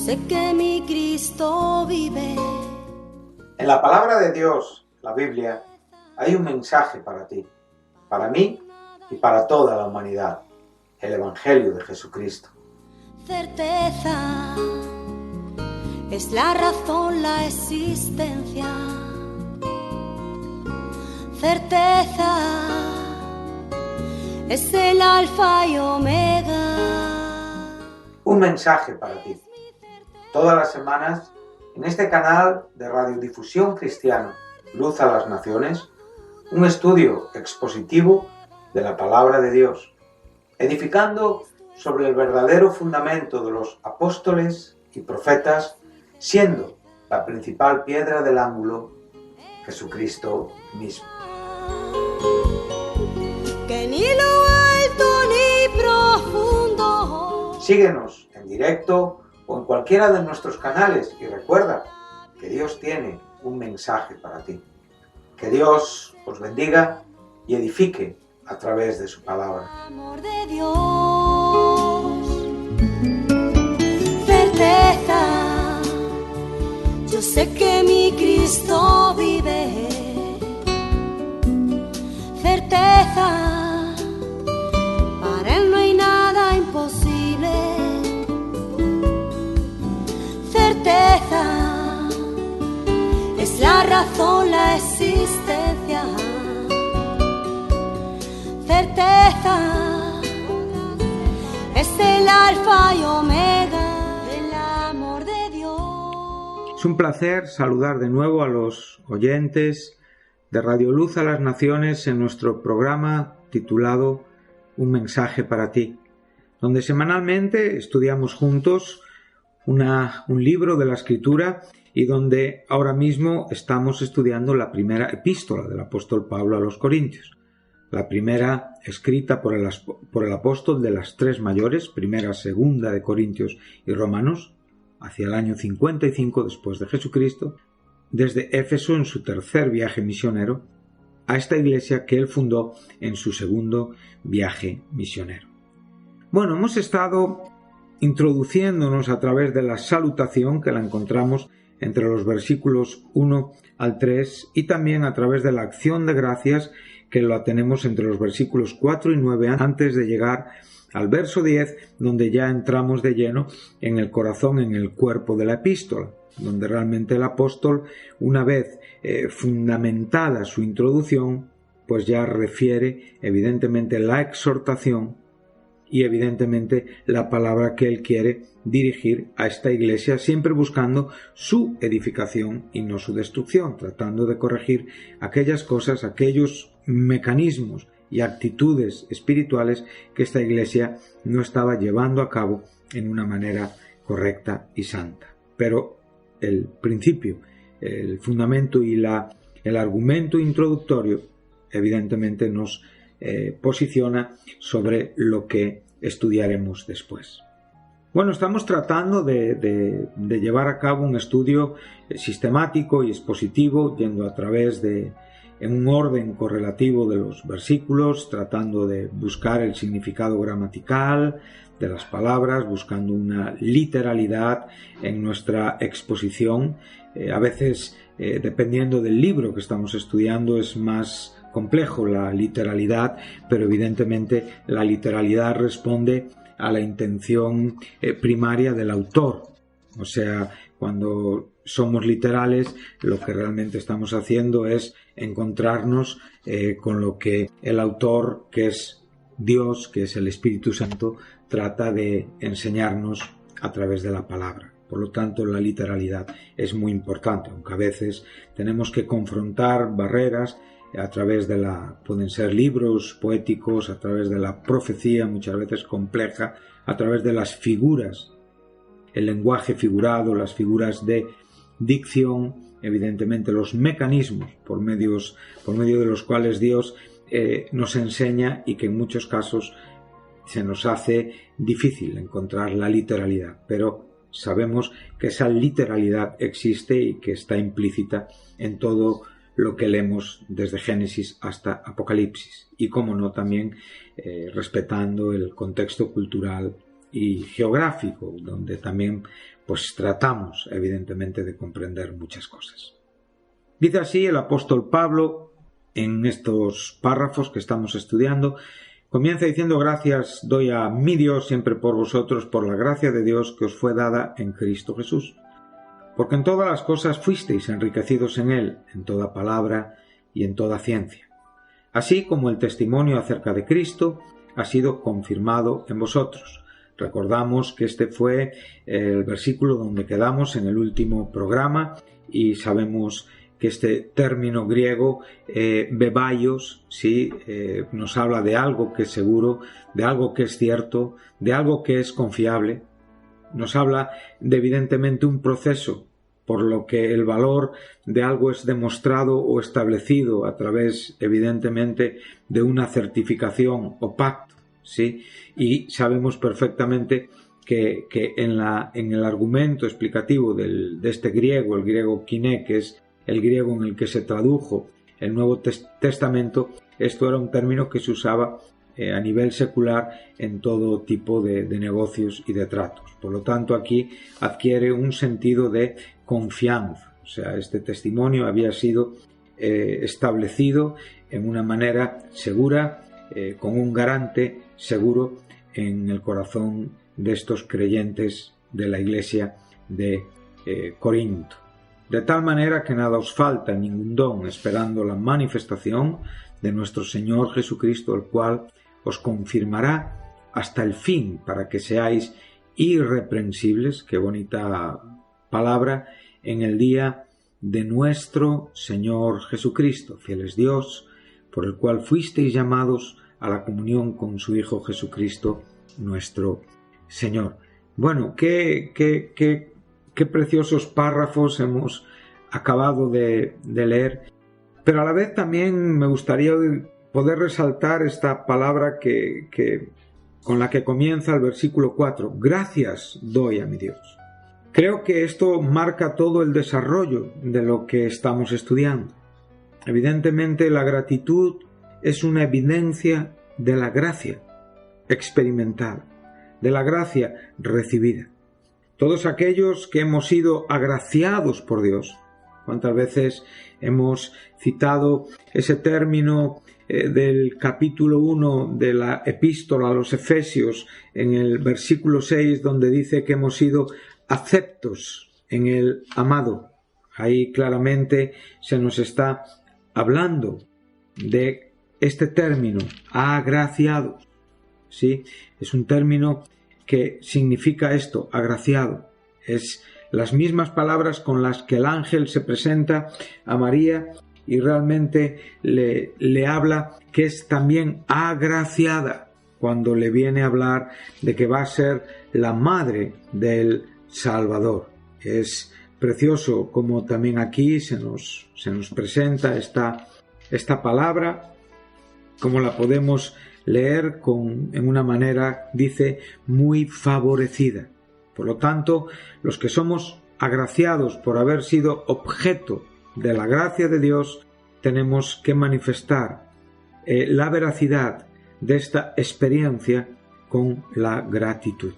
sé que mi Cristo vive. En la palabra de Dios, la Biblia, hay un mensaje para ti, para mí y para toda la humanidad, el Evangelio de Jesucristo. Certeza es la razón, la existencia. Certeza es el alfa y omega. Un mensaje para ti. Todas las semanas, en este canal de radiodifusión cristiana, Luz a las Naciones, un estudio expositivo de la palabra de Dios, edificando sobre el verdadero fundamento de los apóstoles y profetas, siendo la principal piedra del ángulo Jesucristo mismo. Que ni lo alto ni profundo. Síguenos en directo o en cualquiera de nuestros canales y recuerda que Dios tiene un mensaje para ti. Que Dios os bendiga y edifique a través de su palabra. Amor de Dios, certeza, yo sé que mi Cristo vive. Certeza, para Él no hay nada imposible. Certeza, es la razón, la existencia. Certeza, es el alfa y omega, el amor de Dios. Es un placer saludar de nuevo a los oyentes de Radio Luz a las Naciones en nuestro programa titulado Un mensaje para ti, donde semanalmente estudiamos juntos un libro de la Escritura y donde ahora mismo estamos estudiando la primera epístola del apóstol Pablo a los Corintios. La primera escrita por el apóstol de las tres mayores, primera, segunda de Corintios y Romanos, hacia el año 55 después de Jesucristo, desde Éfeso en su tercer viaje misionero, a esta iglesia que él fundó en su segundo viaje misionero. Bueno, hemos estado introduciéndonos a través de la salutación que la encontramos entre los versículos 1 al 3 y también a través de la acción de gracias que la tenemos entre los versículos 4 y 9 antes de llegar al verso 10, donde ya entramos de lleno en el corazón, en el cuerpo de la epístola, donde realmente el apóstol, una vez fundamentada su introducción, pues ya refiere evidentemente la exhortación y evidentemente la palabra que él quiere dirigir a esta iglesia, siempre buscando su edificación y no su destrucción, tratando de corregir aquellas cosas, aquellos mecanismos y actitudes espirituales que esta iglesia no estaba llevando a cabo en una manera correcta y santa. Pero el principio, el fundamento y el argumento introductorio evidentemente nos posiciona sobre lo que estudiaremos después. Bueno, estamos tratando de llevar a cabo un estudio sistemático y expositivo, yendo a través en un orden correlativo de los versículos, tratando de buscar el significado gramatical de las palabras, buscando una literalidad en nuestra exposición. A veces, dependiendo del libro que estamos estudiando, es más complejo la literalidad, pero evidentemente la literalidad responde a la intención primaria del autor. O sea, cuando somos literales, lo que realmente estamos haciendo es encontrarnos con lo que el autor, que es Dios, que es el Espíritu Santo, trata de enseñarnos a través de la palabra. Por lo tanto, la literalidad es muy importante, aunque a veces tenemos que confrontar barreras a través pueden ser libros poéticos, a través de la profecía, muchas veces compleja, a través de las figuras, el lenguaje figurado, las figuras de dicción, evidentemente los mecanismos por medio de los cuales Dios nos enseña y que en muchos casos se nos hace difícil encontrar la literalidad, pero sabemos que esa literalidad existe y que está implícita en todo lo que leemos desde Génesis hasta Apocalipsis y, como no, también respetando el contexto cultural y geográfico, donde también pues tratamos evidentemente de comprender muchas cosas. Dice así el apóstol Pablo en estos párrafos que estamos estudiando. Comienza diciendo: gracias doy a mi Dios siempre por vosotros, por la gracia de Dios que os fue dada en Cristo Jesús. Porque en todas las cosas fuisteis enriquecidos en Él, en toda palabra y en toda ciencia. Así como el testimonio acerca de Cristo ha sido confirmado en vosotros. Recordamos que este fue el versículo donde quedamos en el último programa y sabemos que este término griego, bebaios, ¿sí? Nos habla de algo que es seguro, de algo que es cierto, de algo que es confiable. Nos habla de evidentemente un proceso, por lo que el valor de algo es demostrado o establecido a través evidentemente de una certificación o pacto, ¿sí? Y sabemos perfectamente que en el argumento explicativo de este griego, el griego kiné, que es el griego en el que se tradujo el Nuevo Testamento, esto era un término que se usaba a nivel secular en todo tipo de negocios y de tratos. Por lo tanto, aquí adquiere un sentido de confianza. O sea, este testimonio había sido establecido en una manera segura, con un garante seguro en el corazón de estos creyentes de la iglesia de Corinto. De tal manera que nada os falta, ningún don, esperando la manifestación de nuestro Señor Jesucristo, el cual os confirmará hasta el fin, para que seáis irreprensibles, qué bonita palabra, en el día de nuestro Señor Jesucristo. Fiel es Dios, por el cual fuisteis llamados a la comunión con su Hijo Jesucristo, nuestro Señor. Bueno, qué preciosos párrafos hemos acabado de leer, pero a la vez también me gustaría poder resaltar esta palabra con la que comienza el versículo 4. Gracias doy a mi Dios. Creo que esto marca todo el desarrollo de lo que estamos estudiando. Evidentemente, la gratitud es una evidencia de la gracia experimentada, de la gracia recibida. Todos aquellos que hemos sido agraciados por Dios, ¿cuántas veces hemos citado ese término del capítulo 1 de la epístola a los Efesios en el versículo 6, donde dice que hemos sido aceptos en el amado? Ahí claramente se nos está hablando de este término, agraciados, ¿sí? Es un término que significa esto, agraciado. Es las mismas palabras con las que el ángel se presenta a María y realmente le habla que es también agraciada cuando le viene a hablar de que va a ser la madre del Salvador. Es precioso como también aquí se nos presenta esta palabra, como la podemos leer en una manera, dice, muy favorecida. Por lo tanto, los que somos agraciados por haber sido objeto de la gracia de Dios, tenemos que manifestar la veracidad de esta experiencia con la gratitud.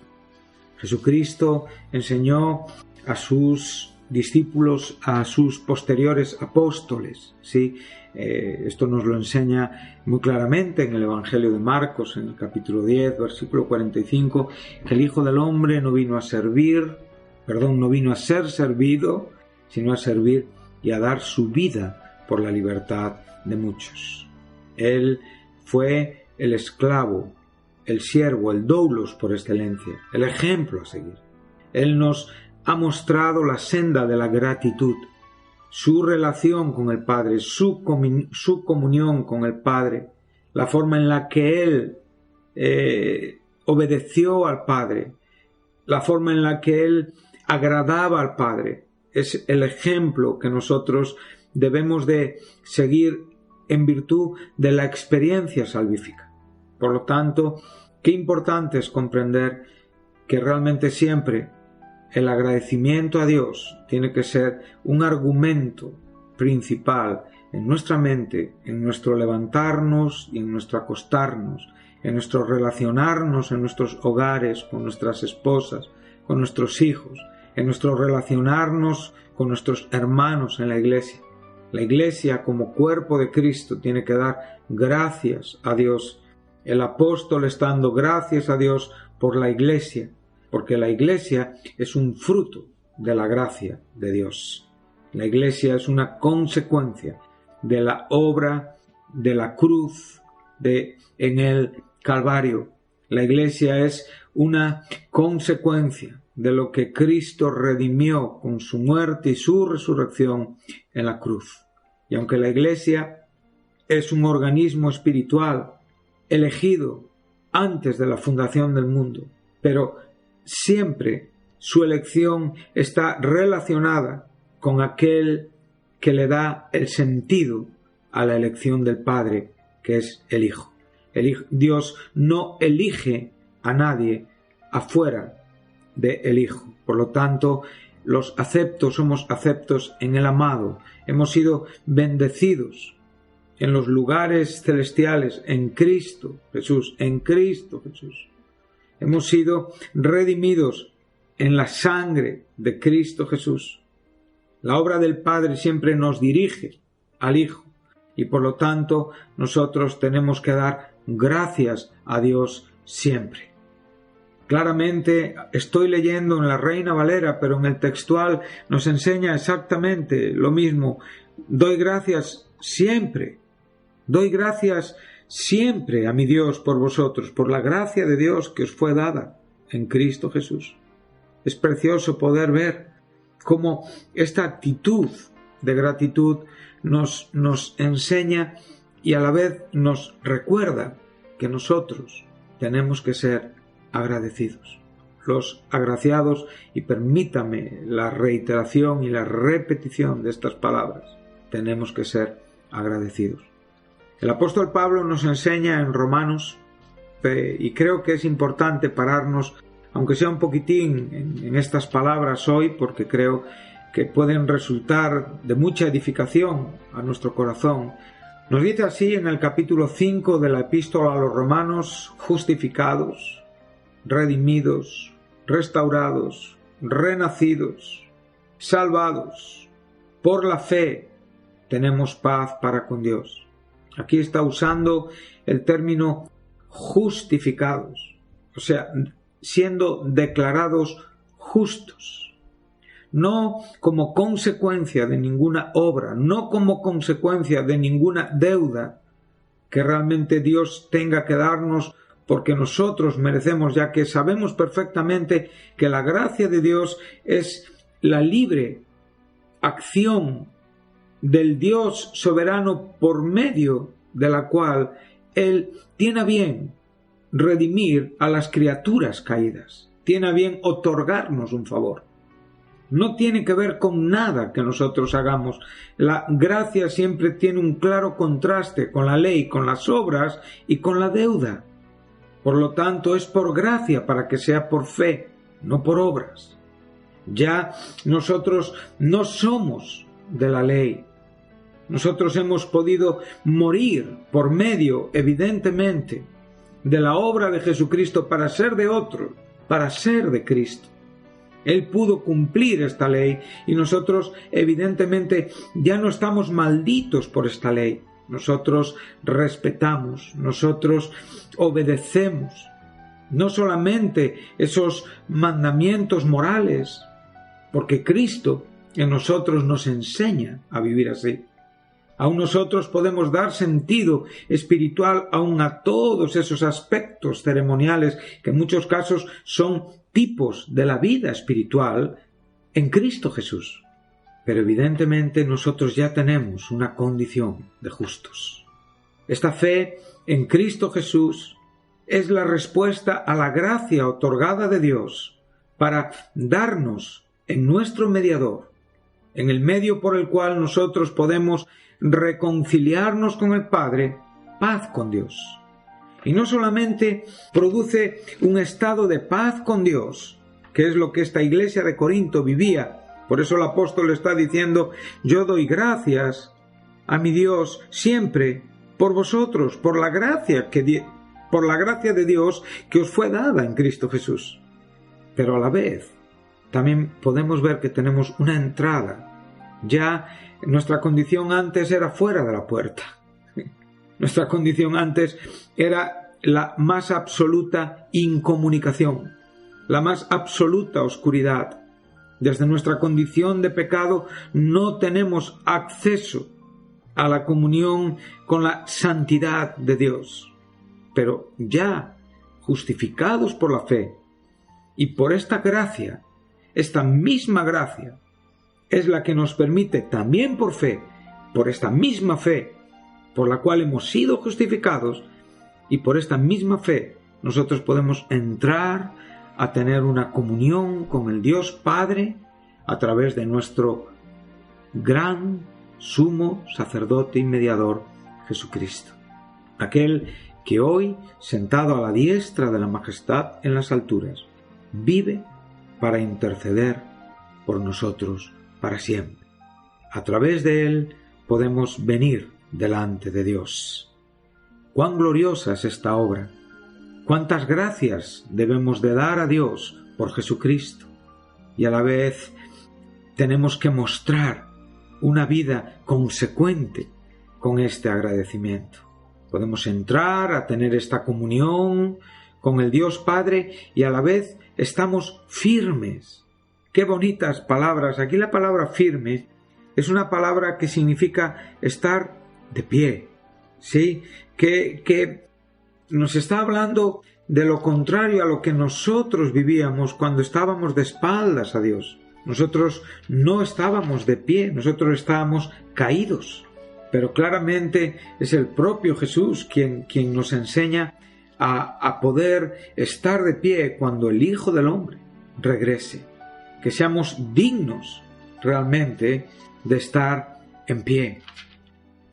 Jesucristo enseñó a sus discípulos, a sus posteriores apóstoles, ¿sí? Esto nos lo enseña muy claramente en el Evangelio de Marcos, en el capítulo 10, versículo 45, que el Hijo del Hombre no vino a ser servido, sino a servir y a dar su vida por la libertad de muchos. Él fue el esclavo, el siervo, el doulos por excelencia, el ejemplo a seguir. Él nos ha mostrado la senda de la gratitud, su relación con el Padre, su comunión con el Padre, la forma en la que Él obedeció al Padre, la forma en la que Él agradaba al Padre. Es el ejemplo que nosotros debemos de seguir en virtud de la experiencia salvífica. Por lo tanto, qué importante es comprender que realmente siempre el agradecimiento a Dios tiene que ser un argumento principal en nuestra mente, en nuestro levantarnos y en nuestro acostarnos, en nuestro relacionarnos en nuestros hogares, con nuestras esposas, con nuestros hijos, en nuestro relacionarnos con nuestros hermanos en la iglesia. La iglesia como cuerpo de Cristo tiene que dar gracias a Dios. El apóstol está dando gracias a Dios por la iglesia, porque la iglesia es un fruto de la gracia de Dios. La iglesia es una consecuencia de la obra de la cruz en el Calvario. La iglesia es una consecuencia de lo que Cristo redimió con su muerte y su resurrección en la cruz. Y aunque la iglesia es un organismo espiritual elegido antes de la fundación del mundo, pero siempre su elección está relacionada con aquel que le da el sentido a la elección del Padre, que es el Hijo. Dios no elige a nadie afuera del Hijo. Por lo tanto, los aceptos somos aceptos en el amado. Hemos sido bendecidos en los lugares celestiales en Cristo Jesús, en Cristo Jesús. Hemos sido redimidos en la sangre de Cristo Jesús. La obra del Padre siempre nos dirige al Hijo y por lo tanto nosotros tenemos que dar gracias a Dios siempre. Claramente estoy leyendo en la Reina Valera, pero en el textual nos enseña exactamente lo mismo. Doy gracias siempre. Doy gracias siempre a mi Dios por vosotros, por la gracia de Dios que os fue dada en Cristo Jesús. Es precioso poder ver cómo esta actitud de gratitud nos enseña y a la vez nos recuerda que nosotros tenemos que ser agradecidos. Los agraciados, y permítame la reiteración y la repetición de estas palabras, tenemos que ser agradecidos. El apóstol Pablo nos enseña en Romanos, y creo que es importante pararnos, aunque sea un poquitín, en estas palabras hoy, porque creo que pueden resultar de mucha edificación a nuestro corazón. Nos dice así en el capítulo 5 de la epístola a los Romanos: justificados, redimidos, restaurados, renacidos, salvados, por la fe tenemos paz para con Dios. Aquí está usando el término justificados, o sea, siendo declarados justos, no como consecuencia de ninguna obra, no como consecuencia de ninguna deuda que realmente Dios tenga que darnos porque nosotros merecemos, ya que sabemos perfectamente que la gracia de Dios es la libre acción del Dios soberano por medio de la cual Él tiene a bien redimir a las criaturas caídas, tiene a bien otorgarnos un favor. No tiene que ver con nada que nosotros hagamos. La gracia siempre tiene un claro contraste con la ley, con las obras y con la deuda. Por lo tanto, es por gracia para que sea por fe, no por obras. Ya nosotros no somos de la ley. Nosotros hemos podido morir por medio, evidentemente, de la obra de Jesucristo para ser de otro, para ser de Cristo. Él pudo cumplir esta ley y nosotros, evidentemente, ya no estamos malditos por esta ley. Nosotros respetamos, nosotros obedecemos, no solamente esos mandamientos morales, porque Cristo en nosotros nos enseña a vivir así. Aún nosotros podemos dar sentido espiritual aún a todos esos aspectos ceremoniales que en muchos casos son tipos de la vida espiritual en Cristo Jesús. Pero evidentemente nosotros ya tenemos una condición de justos. Esta fe en Cristo Jesús es la respuesta a la gracia otorgada de Dios para darnos en nuestro mediador, en el medio por el cual nosotros podemos reconciliarnos con el Padre, paz con Dios. Y no solamente produce un estado de paz con Dios, que es lo que esta iglesia de Corinto vivía. Por eso el apóstol está diciendo: yo doy gracias a mi Dios siempre por vosotros, por la gracia que por la gracia de Dios que os fue dada en Cristo Jesús. Pero a la vez, también podemos ver que tenemos una entrada. Ya nuestra condición antes era fuera de la puerta. Nuestra condición antes era la más absoluta incomunicación, la más absoluta oscuridad. Desde nuestra condición de pecado no tenemos acceso a la comunión con la santidad de Dios. Pero ya justificados por la fe y por esta gracia, esta misma gracia es la que nos permite también por fe, por esta misma fe, por la cual hemos sido justificados, y por esta misma fe nosotros podemos entrar a tener una comunión con el Dios Padre a través de nuestro gran sumo sacerdote y mediador Jesucristo, aquel que hoy, sentado a la diestra de la majestad en las alturas, vive para interceder por nosotros para siempre. A través de él podemos venir delante de Dios. ¡Cuán gloriosa es esta obra! ¡Cuántas gracias debemos de dar a Dios por Jesucristo! Y a la vez tenemos que mostrar una vida consecuente con este agradecimiento. Podemos entrar a tener esta comunión con el Dios Padre y a la vez estamos firmes. ¡Qué bonitas palabras! Aquí la palabra firme es una palabra que significa estar de pie, ¿sí? Que nos está hablando de lo contrario a lo que nosotros vivíamos cuando estábamos de espaldas a Dios. Nosotros no estábamos de pie, nosotros estábamos caídos. Pero claramente es el propio Jesús quien nos enseña a poder estar de pie cuando el Hijo del Hombre regrese. Que seamos dignos realmente de estar en pie.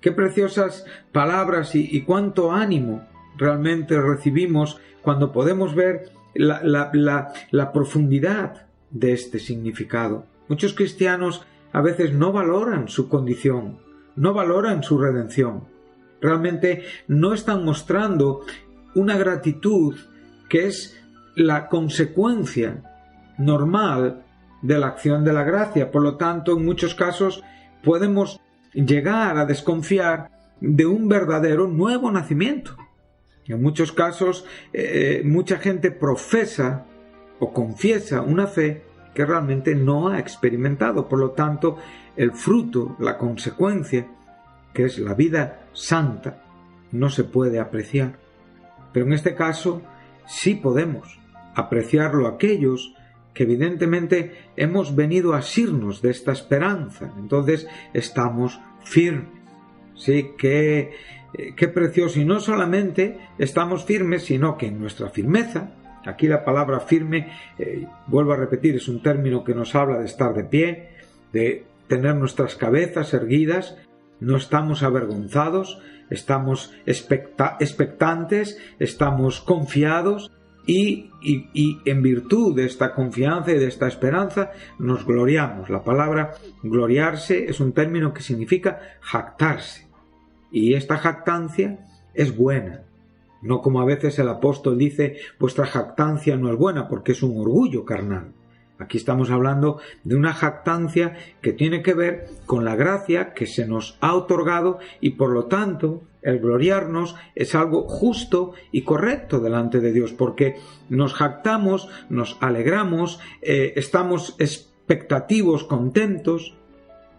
Qué preciosas palabras y cuánto ánimo realmente recibimos cuando podemos ver la profundidad de este significado. Muchos cristianos a veces no valoran su condición, no valoran su redención. Realmente no están mostrando una gratitud que es la consecuencia normal de la acción de la gracia. Por lo tanto, en muchos casos podemos llegar a desconfiar de un verdadero nuevo nacimiento. En muchos casos, mucha gente profesa o confiesa una fe que realmente no ha experimentado. Por lo tanto, el fruto, la consecuencia, que es la vida santa, no se puede apreciar. Pero en este caso, sí podemos apreciarlo aquellos que evidentemente hemos venido a asirnos de esta esperanza. Entonces estamos firmes. Sí, qué precioso. Y no solamente estamos firmes, sino que en nuestra firmeza, aquí la palabra firme, vuelvo a repetir, es un término que nos habla de estar de pie, de tener nuestras cabezas erguidas, no estamos avergonzados, estamos expectantes, estamos confiados, y en virtud de esta confianza y de esta esperanza nos gloriamos. La palabra gloriarse es un término que significa jactarse, y esta jactancia es buena, no como a veces el apóstol dice: vuestra jactancia no es buena, porque es un orgullo carnal. Aquí estamos hablando de una jactancia que tiene que ver con la gracia que se nos ha otorgado, y por lo tanto el gloriarnos es algo justo y correcto delante de Dios, porque nos jactamos, nos alegramos, estamos expectativos, contentos,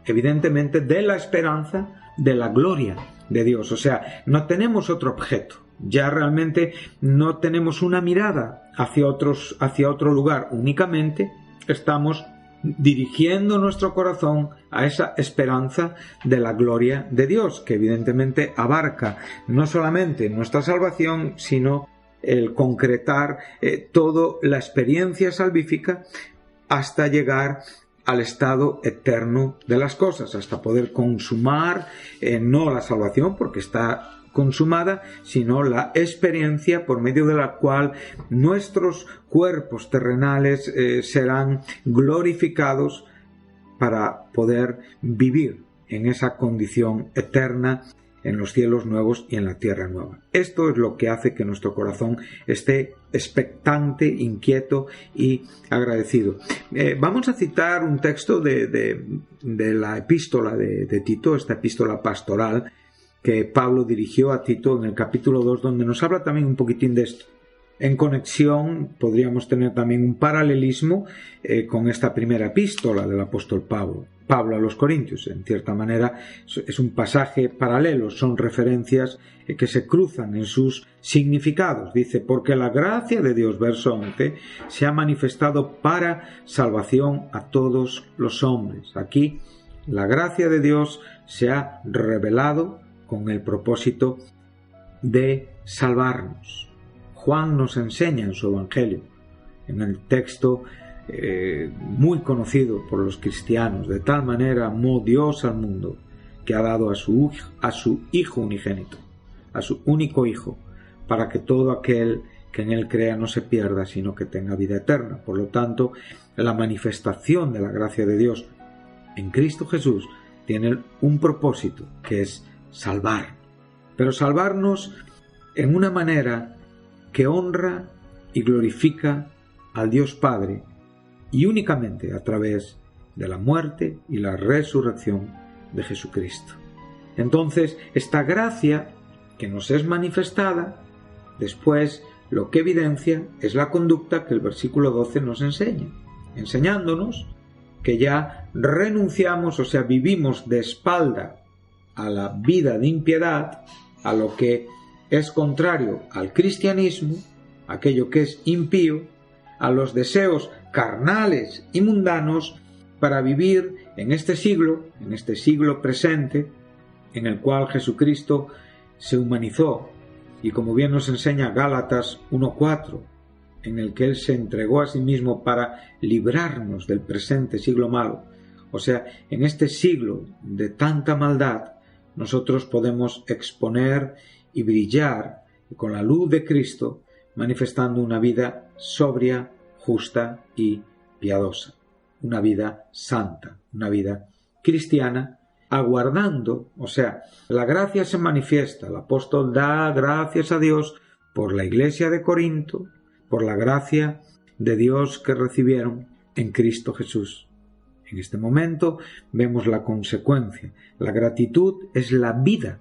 evidentemente, de la esperanza de la gloria de Dios. O sea, no tenemos otro objeto. Ya realmente no tenemos una mirada hacia otro lugar, únicamente estamos dirigiendo nuestro corazón a esa esperanza de la gloria de Dios, que evidentemente abarca no solamente nuestra salvación, sino el concretar toda la experiencia salvífica hasta llegar al estado eterno de las cosas, hasta poder consumar no la salvación, porque está consumada, sino la experiencia por medio de la cual nuestros cuerpos terrenales serán glorificados para poder vivir en esa condición eterna en los cielos nuevos y en la tierra nueva. Esto es lo que hace que nuestro corazón esté expectante, inquieto y agradecido. Vamos a citar un texto de la epístola de Tito, esta epístola pastoral que Pablo dirigió a Tito en el capítulo 2, donde nos habla también un poquitín de esto. En conexión podríamos tener también un paralelismo con esta primera epístola del apóstol Pablo a los Corintios. En cierta manera es un pasaje paralelo, son referencias que se cruzan en sus significados. Dice, porque la gracia de Dios, verso 11, se ha manifestado para salvación a todos los hombres. Aquí la gracia de Dios se ha revelado con el propósito de salvarnos. Juan nos enseña en su Evangelio, en el texto muy conocido por los cristianos, de tal manera amó Dios al mundo que ha dado a su Hijo unigénito, a su único Hijo, para que todo aquel que en él crea no se pierda, sino que tenga vida eterna. Por lo tanto, la manifestación de la gracia de Dios en Cristo Jesús tiene un propósito, que es salvar, pero salvarnos en una manera que honra y glorifica al Dios Padre, y únicamente a través de la muerte y la resurrección de Jesucristo. Entonces, esta gracia que nos es manifestada, después lo que evidencia es la conducta que el versículo 12 nos enseña, enseñándonos que ya renunciamos, o sea, vivimos de espalda a la vida de impiedad, a lo que es contrario al cristianismo, aquello que es impío, a los deseos carnales y mundanos, para vivir en este siglo presente, en el cual Jesucristo se humanizó, y como bien nos enseña Gálatas 1:4, en el que Él se entregó a sí mismo para librarnos del presente siglo malo. O sea, en este siglo de tanta maldad, nosotros podemos exponer y brillar con la luz de Cristo, manifestando una vida sobria, justa y piadosa, una vida santa, una vida cristiana, aguardando, o sea, la gracia se manifiesta, el apóstol da gracias a Dios por la iglesia de Corinto, por la gracia de Dios que recibieron en Cristo Jesús. En este momento vemos la consecuencia. La gratitud es la vida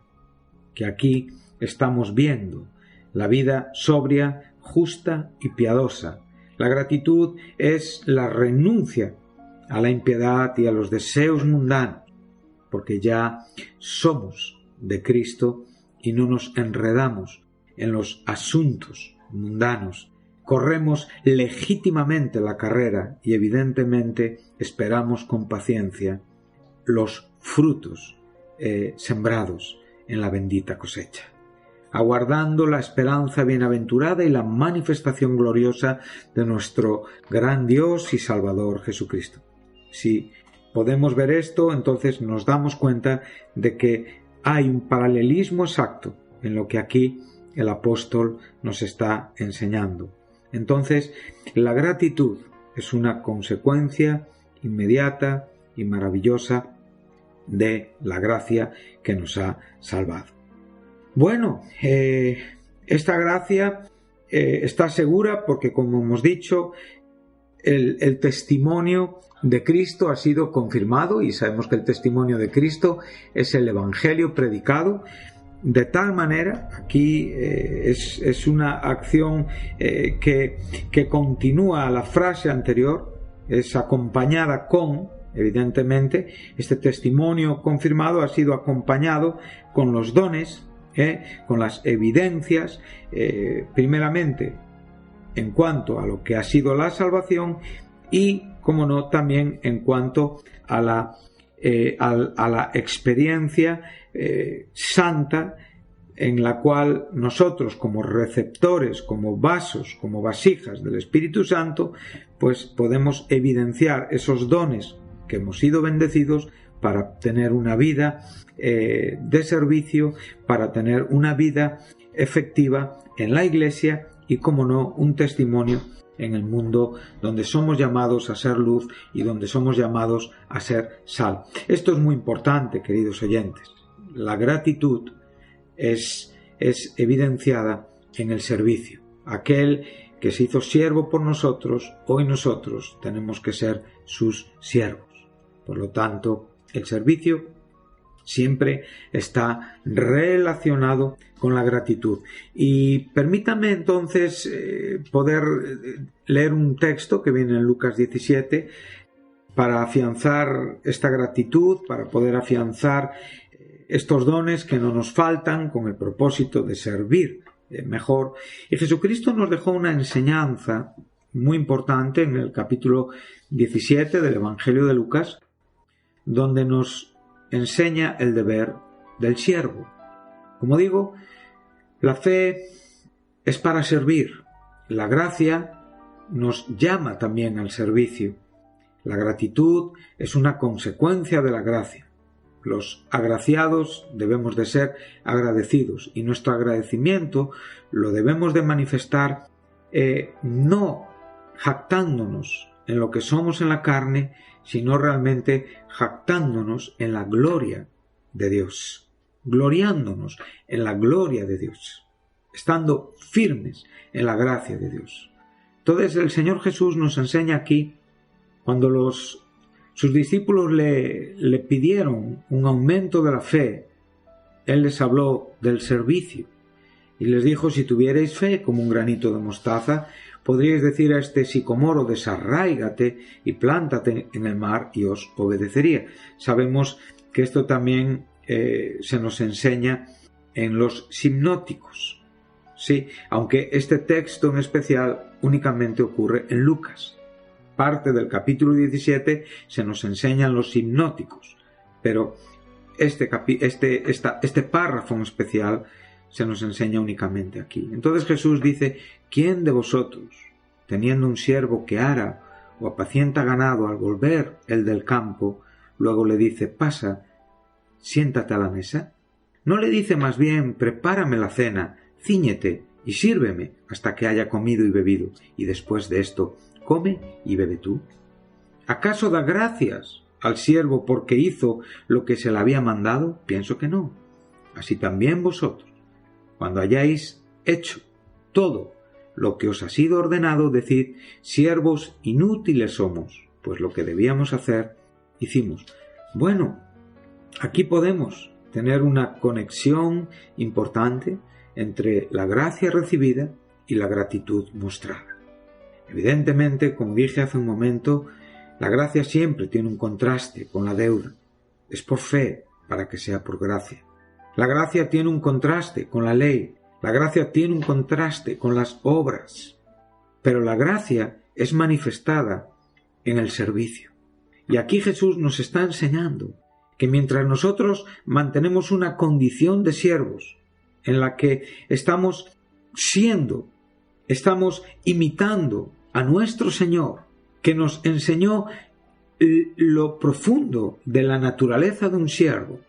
que aquí estamos viendo, la vida sobria, justa y piadosa. La gratitud es la renuncia a la impiedad y a los deseos mundanos, porque ya somos de Cristo y no nos enredamos en los asuntos mundanos. Corremos legítimamente la carrera y evidentemente esperamos con paciencia los frutos sembrados en la bendita cosecha, aguardando la esperanza bienaventurada y la manifestación gloriosa de nuestro gran Dios y Salvador Jesucristo. Si podemos ver esto, entonces nos damos cuenta de que hay un paralelismo exacto en lo que aquí el apóstol nos está enseñando. Entonces, la gratitud es una consecuencia inmediata y maravillosa de la gracia que nos ha salvado. Bueno, esta gracia está segura porque, como hemos dicho, el testimonio de Cristo ha sido confirmado, y sabemos que el testimonio de Cristo es el Evangelio predicado. De tal manera, aquí es una acción que continúa a la frase anterior, es acompañada con, evidentemente, este testimonio confirmado ha sido acompañado con los dones, con las evidencias, primeramente en cuanto a lo que ha sido la salvación y, como no, también en cuanto a la experiencia santa en la cual nosotros, como receptores, como vasos, como vasijas del Espíritu Santo, pues podemos evidenciar esos dones que hemos sido bendecidos para tener una vida de servicio, para tener una vida efectiva en la Iglesia y, como no, un testimonio en el mundo donde somos llamados a ser luz y donde somos llamados a ser sal. Esto es muy importante, queridos oyentes. La gratitud es evidenciada en el servicio. Aquel que se hizo siervo por nosotros, hoy nosotros tenemos que ser sus siervos. Por lo tanto, el servicio siempre está relacionado con la gratitud. Y permítame entonces poder leer un texto que viene en Lucas 17 para afianzar esta gratitud, para poder afianzar estos dones que no nos faltan con el propósito de servir mejor. Y Jesucristo nos dejó una enseñanza muy importante en el capítulo 17 del Evangelio de Lucas, donde nos enseña el deber del siervo. Como digo, la fe es para servir. La gracia nos llama también al servicio. La gratitud es una consecuencia de la gracia. Los agraciados debemos de ser agradecidos y nuestro agradecimiento lo debemos de manifestar no jactándonos en lo que somos en la carne, sino realmente jactándonos en la gloria de Dios, gloriándonos en la gloria de Dios, estando firmes en la gracia de Dios. Entonces el Señor Jesús nos enseña aquí, cuando sus discípulos le pidieron un aumento de la fe, Él les habló del servicio y les dijo: si tuvierais fe como un granito de mostaza, podríais decir a este sicomoro: desarráigate y plántate en el mar, y os obedecería. Sabemos que esto también se nos enseña en los simnóticos. Sí, aunque este texto en especial únicamente ocurre en Lucas. Parte del capítulo 17 se nos enseñan los simnóticos, pero este párrafo en especial se nos enseña únicamente aquí. Entonces Jesús dice: ¿quién de vosotros, teniendo un siervo que ara o apacienta ganado, al volver el del campo, luego le dice: pasa, siéntate a la mesa? ¿No le dice más bien: prepárame la cena, cíñete y sírveme hasta que haya comido y bebido, y después de esto come y bebe tú? ¿Acaso da gracias al siervo porque hizo lo que se le había mandado? Pienso que no. Así también vosotros, cuando hayáis hecho todo lo que os ha sido ordenado, decid: siervos inútiles somos, pues lo que debíamos hacer, hicimos. Bueno, aquí podemos tener una conexión importante entre la gracia recibida y la gratitud mostrada. Evidentemente, como dije hace un momento, la gracia siempre tiene un contraste con la deuda. Es por fe para que sea por gracia. La gracia tiene un contraste con la ley. La gracia tiene un contraste con las obras. Pero la gracia es manifestada en el servicio. Y aquí Jesús nos está enseñando que mientras nosotros mantenemos una condición de siervos en la que estamos imitando a nuestro Señor, que nos enseñó lo profundo de la naturaleza de un siervo,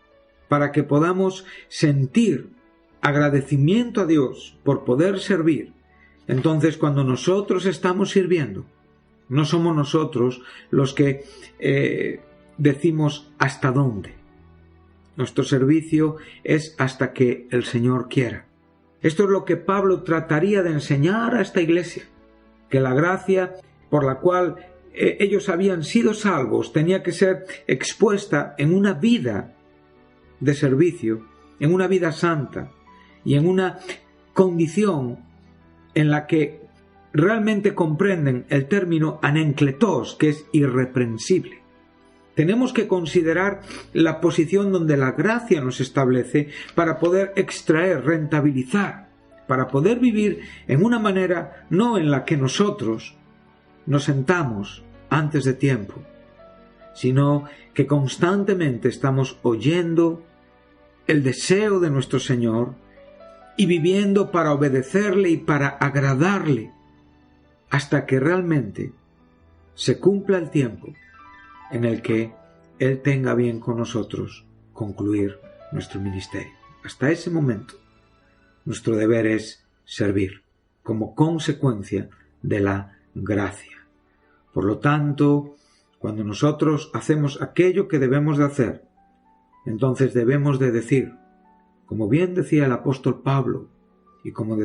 para que podamos sentir agradecimiento a Dios por poder servir. Entonces, cuando nosotros estamos sirviendo, no somos nosotros los que decimos hasta dónde. Nuestro servicio es hasta que el Señor quiera. Esto es lo que Pablo trataría de enseñar a esta iglesia, que la gracia por la cual ellos habían sido salvos tenía que ser expuesta en una vida de servicio, en una vida santa y en una condición en la que realmente comprenden el término anenkletos, que es irreprensible. Tenemos que considerar la posición donde la gracia nos establece para poder extraer, rentabilizar, para poder vivir en una manera no en la que nosotros nos sentamos antes de tiempo, sino que constantemente estamos oyendo el deseo de nuestro Señor y viviendo para obedecerle y para agradarle hasta que realmente se cumpla el tiempo en el que Él tenga bien con nosotros concluir nuestro ministerio. Hasta ese momento, nuestro deber es servir como consecuencia de la gracia. Por lo tanto, cuando nosotros hacemos aquello que debemos de hacer, entonces debemos de decir: Como bien decía el apóstol Pablo, y como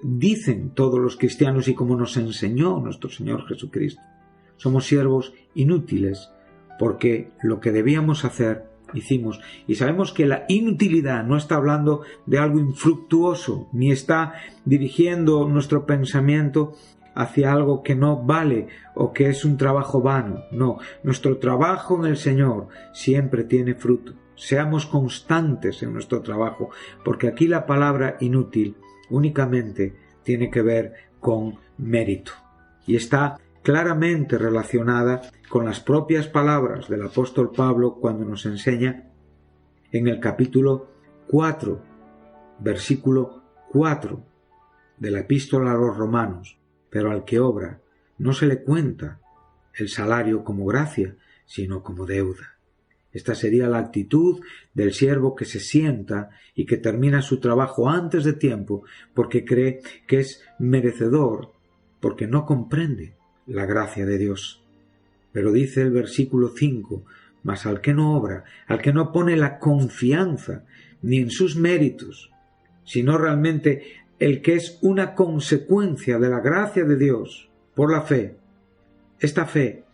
dicen todos los cristianos y como nos enseñó nuestro Señor Jesucristo, somos siervos inútiles porque lo que debíamos hacer hicimos. Y sabemos que la inutilidad no está hablando de algo infructuoso, ni está dirigiendo nuestro pensamiento hacia algo que no vale o que es un trabajo vano. No, nuestro trabajo en el Señor siempre tiene fruto. Seamos constantes en nuestro trabajo, porque aquí la palabra inútil únicamente tiene que ver con mérito y está claramente relacionada con las propias palabras del apóstol Pablo cuando nos enseña en el capítulo 4, versículo 4 de la epístola a los Romanos: pero al que obra no se le cuenta el salario como gracia, sino como deuda. Esta sería la actitud del siervo que se sienta y que termina su trabajo antes de tiempo porque cree que es merecedor, porque no comprende la gracia de Dios. Pero dice el versículo 5: mas al que no obra, al que no pone la confianza ni en sus méritos, sino realmente el que es una consecuencia de la gracia de Dios por la fe, esta fe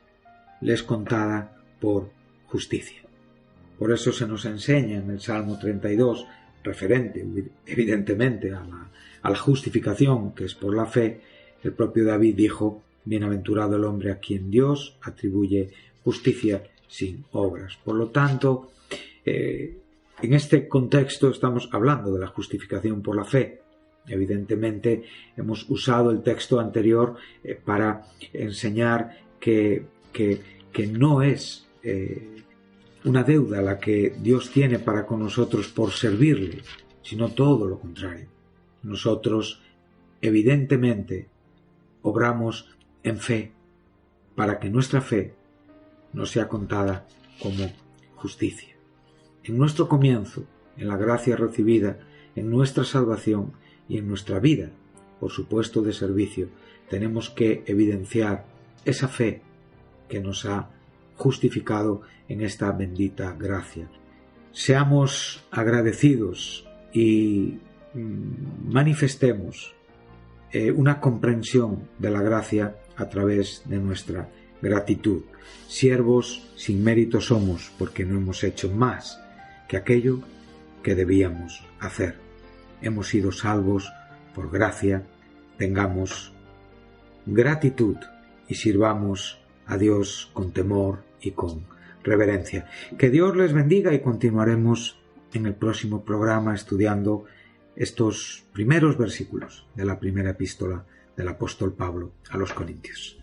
le es contada por justicia. Por eso se nos enseña en el Salmo 32, referente evidentemente a la justificación que es por la fe, el propio David dijo: bienaventurado el hombre a quien Dios atribuye justicia sin obras. Por lo tanto, en este contexto estamos hablando de la justificación por la fe. Evidentemente hemos usado el texto anterior para enseñar que no es una deuda la que Dios tiene para con nosotros por servirle, sino todo lo contrario. Nosotros evidentemente obramos en fe para que nuestra fe nos sea contada como justicia. En nuestro comienzo, en la gracia recibida, en nuestra salvación y en nuestra vida, por supuesto de servicio, tenemos que evidenciar esa fe que nos ha justificado en esta bendita gracia. Seamos agradecidos y manifestemos una comprensión de la gracia a través de nuestra gratitud. Siervos sin mérito somos porque no hemos hecho más que aquello que debíamos hacer. Hemos sido salvos por gracia. Tengamos gratitud y sirvamos a Dios con temor y con reverencia. Que Dios les bendiga y continuaremos en el próximo programa estudiando estos primeros versículos de la primera epístola del apóstol Pablo a los Corintios.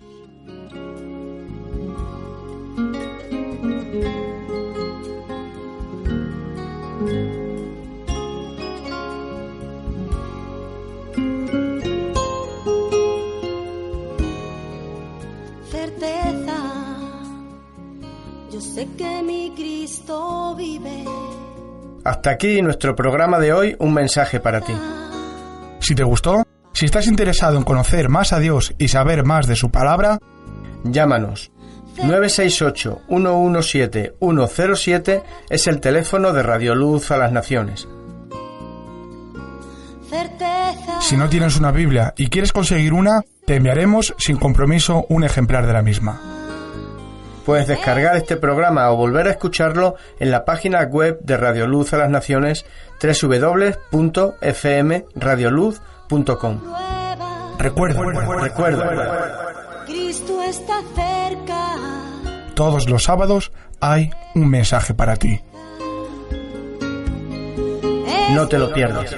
Certeza, yo sé que mi Cristo vive. Hasta aquí nuestro programa de hoy, un mensaje para ti. Si te gustó, si estás interesado en conocer más a Dios y saber más de su palabra, llámanos. 968-117-107 es el teléfono de Radio Luz a las Naciones. Si no tienes una Biblia y quieres conseguir una, te enviaremos sin compromiso un ejemplar de la misma. Puedes descargar este programa o volver a escucharlo en la página web de Radio Luz a las Naciones, www.fmradioluz.com. Recuerda, Cristo está cerca. Todos los sábados hay un mensaje para ti. No te lo pierdas.